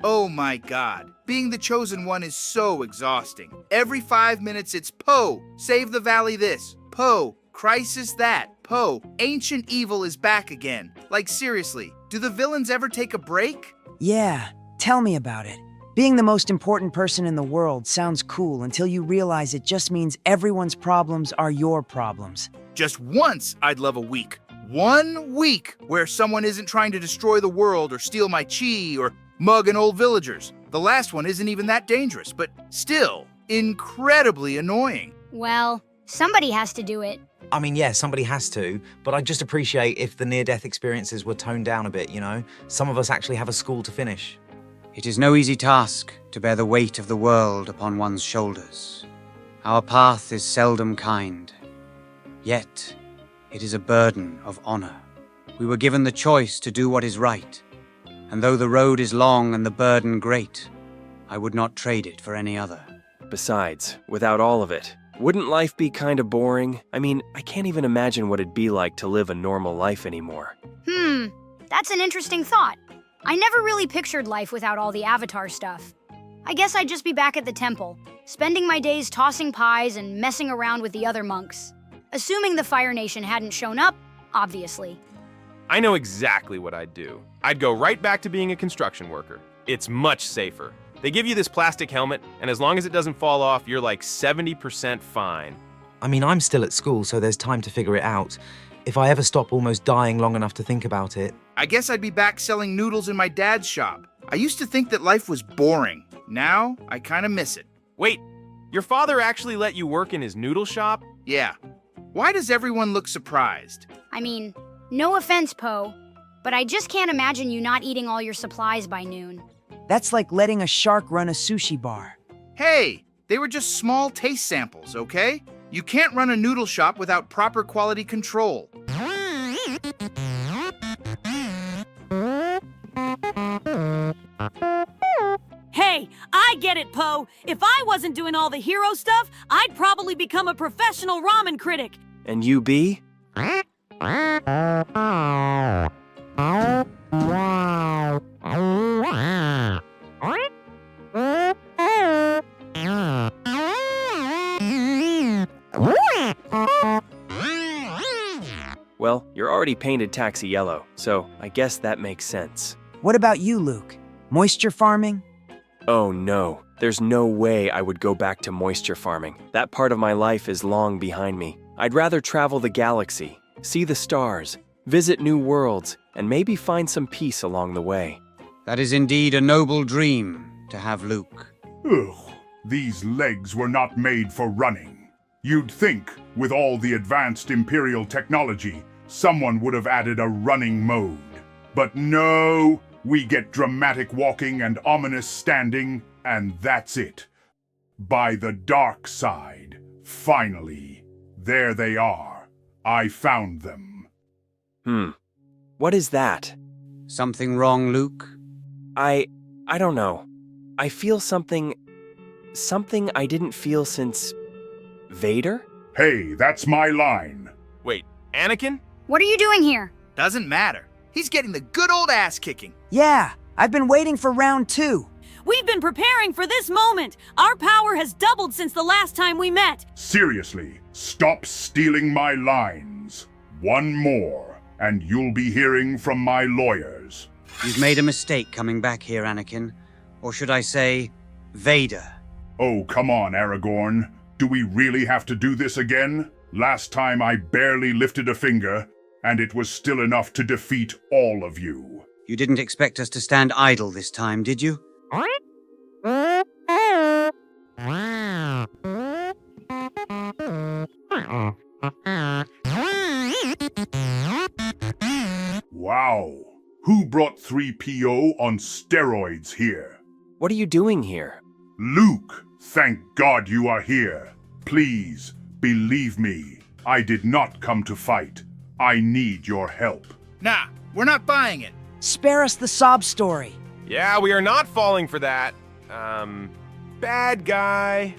Oh my god. Being the chosen one is so exhausting. Every 5 minutes it's Poe, save the valley this. Poe, crisis that. Poe, ancient evil is back again. Like seriously, do the villains ever take a break? Yeah, tell me about it. Being the most important person in the world sounds cool until you realize it just means everyone's problems are your problems. Just once I'd love a week. 1 week where someone isn't trying to destroy the world or steal my chi or mug an old villagers. The last one isn't even that dangerous, but still incredibly annoying. Well, somebody has to do it. I mean, yeah, somebody has to, but I'd just appreciate if the near-death experiences were toned down a bit, you know? Some of us actually have a school to finish. It is no easy task to bear the weight of the world upon one's shoulders. Our path is seldom kind. Yet, it is a burden of honor. We were given the choice to do what is right. And though the road is long and the burden great, I would not trade it for any other. Besides, without all of it, wouldn't life be kind of boring? I mean, I can't even imagine what it'd be like to live a normal life anymore. That's an interesting thought. I never really pictured life without all the Avatar stuff. I guess I'd just be back at the temple, spending my days tossing pies and messing around with the other monks. Assuming the Fire Nation hadn't shown up, obviously. I know exactly what I'd do. I'd go right back to being a construction worker. It's much safer. They give you this plastic helmet, and as long as it doesn't fall off, you're like 70% fine. I mean, I'm still at school, so there's time to figure it out. If I ever stop almost dying long enough to think about it. I guess I'd be back selling noodles in my dad's shop. I used to think that life was boring. Now, I kind of miss it. Wait, your father actually let you work in his noodle shop? Yeah. Why does everyone look surprised? I mean, no offense, Poe, but I just can't imagine you not eating all your supplies by noon. That's like letting a shark run a sushi bar. Hey, they were just small taste samples, okay? You can't run a noodle shop without proper quality control. Hey, I get it, Poe. If I wasn't doing all the hero stuff, I'd probably become a professional ramen critic. And you be? Well, you're already painted taxi yellow, so I guess that makes sense. What about you, Luke? Moisture farming? Oh no, there's no way I would go back to moisture farming. That part of my life is long behind me. I'd rather travel the galaxy, see the stars, visit new worlds, and maybe find some peace along the way. That is indeed a noble dream to have, Luke. Ugh, these legs were not made for running. You'd think, with all the advanced Imperial technology, someone would have added a running mode. But no, we get dramatic walking and ominous standing, and that's it. By the dark side, finally. There they are. I found them. What is that? Something wrong, Luke? I don't know. I feel something I didn't feel since Vader? Hey, that's my line. Wait, Anakin? What are you doing here? Doesn't matter. He's getting the good old ass kicking. Yeah, I've been waiting for round 2. We've been preparing for this moment. Our power has doubled since the last time we met. Seriously, stop stealing my lines. One more, and you'll be hearing from my lawyers. You've made a mistake coming back here, Anakin. Or should I say, Vader. Oh, come on, Aragorn. Do we really have to do this again? Last time I barely lifted a finger, and it was still enough to defeat all of you. You didn't expect us to stand idle this time, did you? Wow. Who brought 3PO on steroids here? What are you doing here? Luke, thank God you are here. Please, believe me, I did not come to fight. I need your help. Nah, we're not buying it. Spare us the sob story. Yeah, we are not falling for that. Bad guy.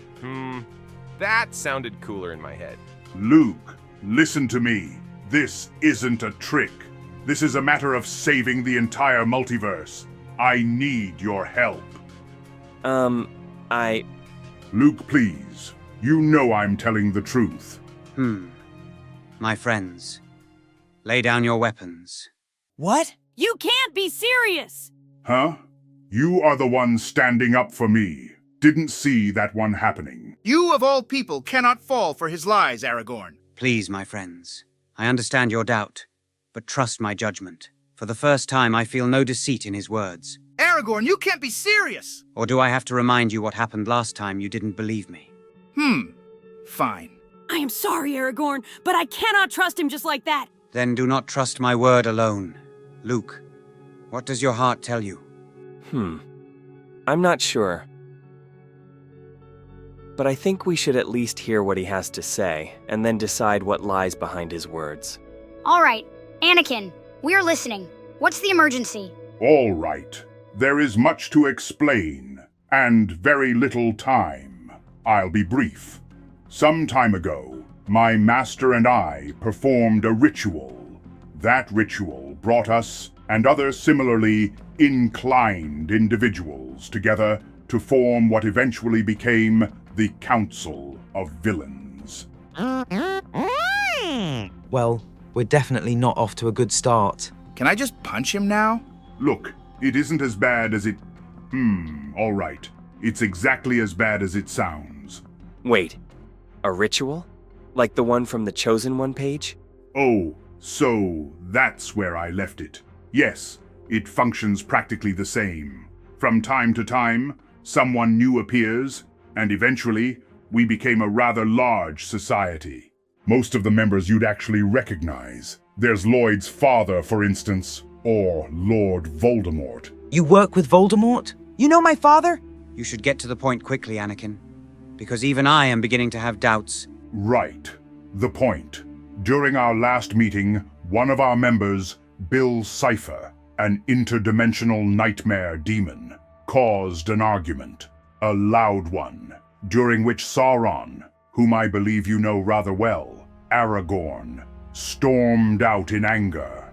That sounded cooler in my head. Luke, listen to me. This isn't a trick. This is a matter of saving the entire multiverse. I need your help. I... Luke, please. You know I'm telling the truth. My friends, lay down your weapons. What? You can't be serious! Huh? You are the one standing up for me. Didn't see that one happening. You of all people cannot fall for his lies, Aragorn. Please, my friends, I understand your doubt, but trust my judgment. For the first time, I feel no deceit in his words. Aragorn, you can't be serious! Or do I have to remind you what happened last time you didn't believe me? Fine. I am sorry, Aragorn, but I cannot trust him just like that. Then do not trust my word alone. Luke, what does your heart tell you? I'm not sure. But I think we should at least hear what he has to say, and then decide what lies behind his words. All right, Anakin, we're listening. What's the emergency? All right. There is much to explain, and very little time. I'll be brief. Some time ago, my master and I performed a ritual. That ritual brought us and other similarly inclined individuals together to form what eventually became the Council of Villains. Well, we're definitely not off to a good start. Can I just punch him now? Look, it isn't as bad as it... all right. It's exactly as bad as it sounds. Wait, a ritual? Like the one from the Chosen One page? Oh, so that's where I left it. Yes, it functions practically the same. From time to time, someone new appears, and eventually, we became a rather large society. Most of the members you'd actually recognize. There's Lloyd's father, for instance, or Lord Voldemort. You work with Voldemort? You know my father? You should get to the point quickly, Anakin, because even I am beginning to have doubts. Right. The point. During our last meeting, one of our members, Bill Cipher, an interdimensional nightmare demon, caused an argument, a loud one, during which Sauron, whom I believe you know rather well, Aragorn, stormed out in anger.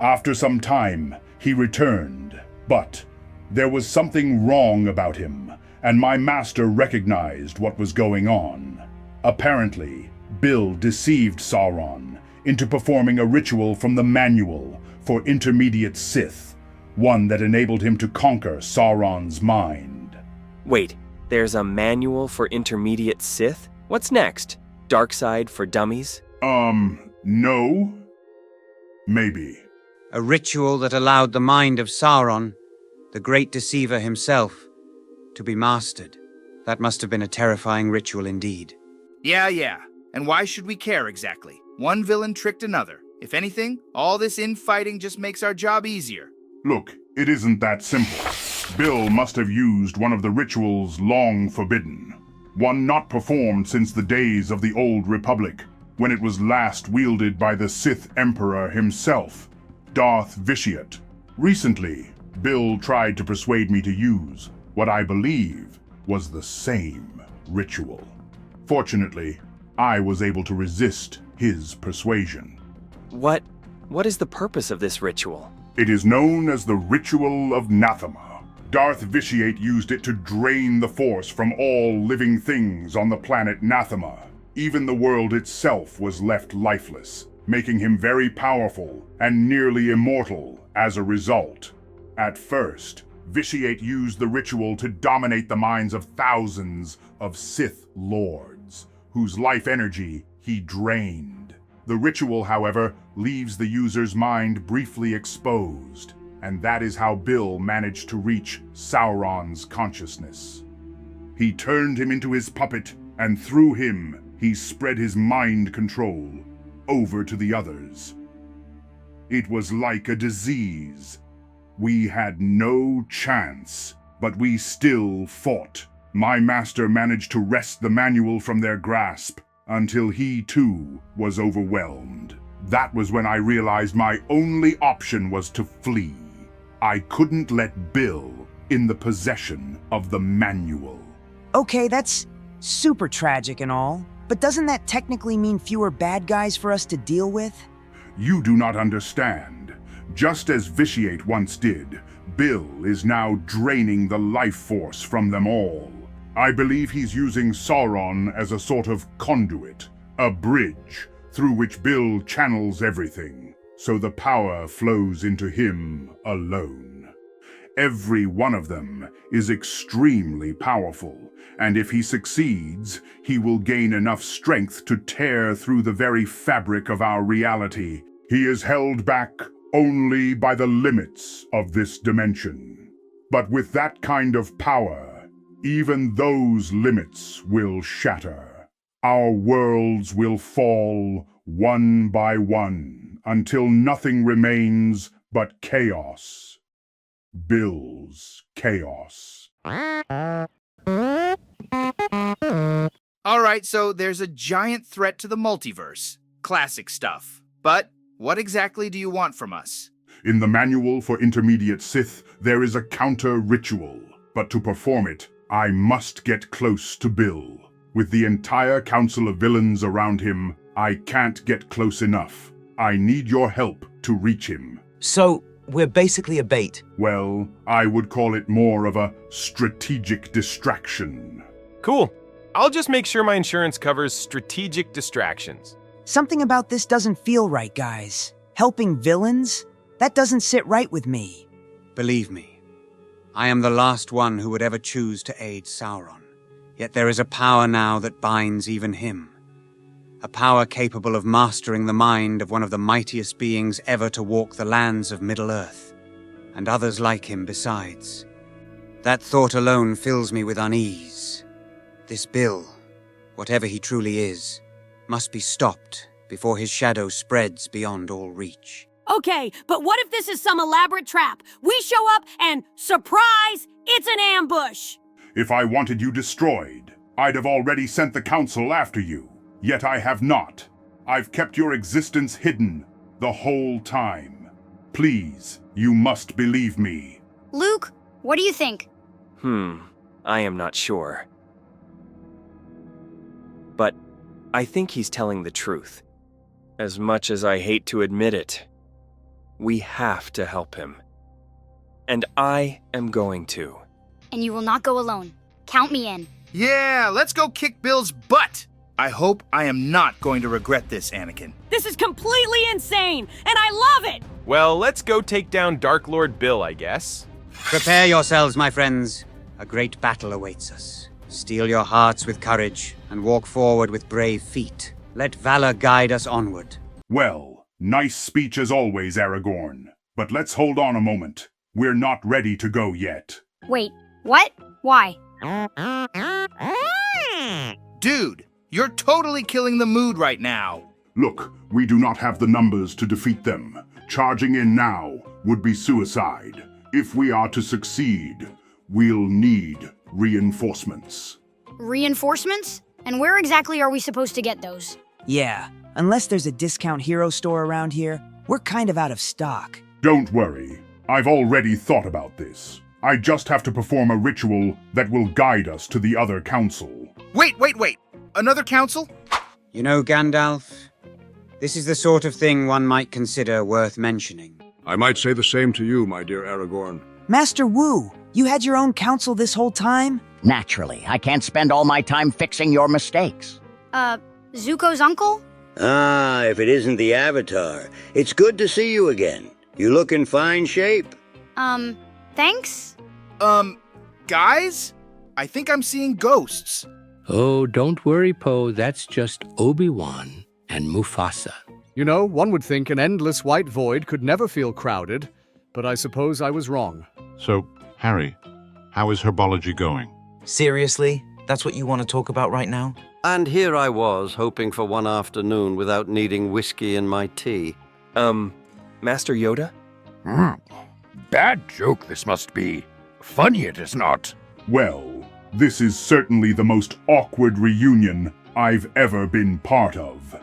After some time, he returned, but there was something wrong about him, and my master recognized what was going on. Apparently, Bill deceived Sauron into performing a ritual from the manual for intermediate Sith, one that enabled him to conquer Sauron's mind. Wait, there's a manual for intermediate Sith? What's next? Dark side for dummies? No? Maybe. A ritual that allowed the mind of Sauron, the great deceiver himself, to be mastered. That must have been a terrifying ritual indeed. Yeah. And why should we care exactly? One villain tricked another. If anything, all this infighting just makes our job easier. Look, it isn't that simple. Bill must have used one of the rituals long forbidden. One not performed since the days of the Old Republic, when it was last wielded by the Sith Emperor himself, Darth Vader. Recently, Bill tried to persuade me to use what I believe was the same ritual. Fortunately, I was able to resist his persuasion. What is the purpose of this ritual? It is known as the Ritual of Nathema. Darth Vader used it to drain the Force from all living things on the planet Nathema. Even the world itself was left lifeless, making him very powerful and nearly immortal as a result. At first, Vitiate used the ritual to dominate the minds of thousands of Sith lords, whose life energy he drained. The ritual, however, leaves the user's mind briefly exposed, and that is how Bill managed to reach Sauron's consciousness. He turned him into his puppet, and through him, he spread his mind control over to the others. It was like a disease. We had no chance, but we still fought. My master managed to wrest the manual from their grasp until he too was overwhelmed. That was when I realized my only option was to flee. I couldn't let Bill in the possession of the manual. Okay, that's super tragic and all, but doesn't that technically mean fewer bad guys for us to deal with? You do not understand. Just as Vitiate once did, Bill is now draining the life force from them all. I believe he's using Sauron as a sort of conduit, a bridge through which Bill channels everything, so the power flows into him alone. Every one of them is extremely powerful, and if he succeeds, he will gain enough strength to tear through the very fabric of our reality. He is held back only by the limits of this dimension. But with that kind of power, even those limits will shatter. Our worlds will fall one by one until nothing remains but chaos. Bill's chaos. All right, so there's a giant threat to the multiverse. Classic stuff. But what exactly do you want from us? In the Manual for Intermediate Sith, there is a counter-ritual. But to perform it, I must get close to Bill. With the entire Council of Villains around him, I can't get close enough. I need your help to reach him. So, we're basically a bait. Well, I would call it more of a strategic distraction. Cool. I'll just make sure my insurance covers strategic distractions. Something about this doesn't feel right, guys. Helping villains? That doesn't sit right with me. Believe me, I am the last one who would ever choose to aid Sauron. Yet there is a power now that binds even him. A power capable of mastering the mind of one of the mightiest beings ever to walk the lands of Middle-earth, and others like him besides. That thought alone fills me with unease. This Bill, whatever he truly is, must be stopped before his shadow spreads beyond all reach. Okay, but what if this is some elaborate trap? We show up and, surprise, it's an ambush! If I wanted you destroyed, I'd have already sent the Council after you. Yet I have not. I've kept your existence hidden the whole time. Please, you must believe me. Luke, what do you think? I am not sure. But I think he's telling the truth. As much as I hate to admit it, we have to help him. And I am going to. And you will not go alone. Count me in. Yeah, let's go kick Bill's butt! I hope I am not going to regret this, Anakin. This is completely insane, and I love it! Well, let's go take down Dark Lord Bill, I guess. Prepare yourselves, my friends. A great battle awaits us. Steel your hearts with courage and walk forward with brave feet. Let valor guide us onward. Well, nice speech as always, Aragorn. But let's hold on a moment. We're not ready to go yet. Wait, what? Why? Dude, you're totally killing the mood right now. Look, we do not have the numbers to defeat them. Charging in now would be suicide. If we are to succeed, we'll need reinforcements. Reinforcements? And where exactly are we supposed to get those? Yeah, unless there's a discount hero store around here, we're kind of out of stock. Don't worry. I've already thought about this. I just have to perform a ritual that will guide us to the other council. Wait. Another council? You know, Gandalf, this is the sort of thing one might consider worth mentioning. I might say the same to you, my dear Aragorn. Master Wu, you had your own council this whole time? Naturally, I can't spend all my time fixing your mistakes. Zuko's uncle? Ah, if it isn't the Avatar. It's good to see you again. You look in fine shape. Thanks? Guys? I think I'm seeing ghosts. Oh, don't worry, Poe. That's just Obi-Wan and Mufasa. You know, one would think an endless white void could never feel crowded, but I suppose I was wrong. So, Harry, how is herbology going? Seriously? That's what you want to talk about right now? And here I was, hoping for one afternoon without needing whiskey in my tea. Master Yoda? Bad joke this must be. Funny it is not. Well, this is certainly the most awkward reunion I've ever been part of.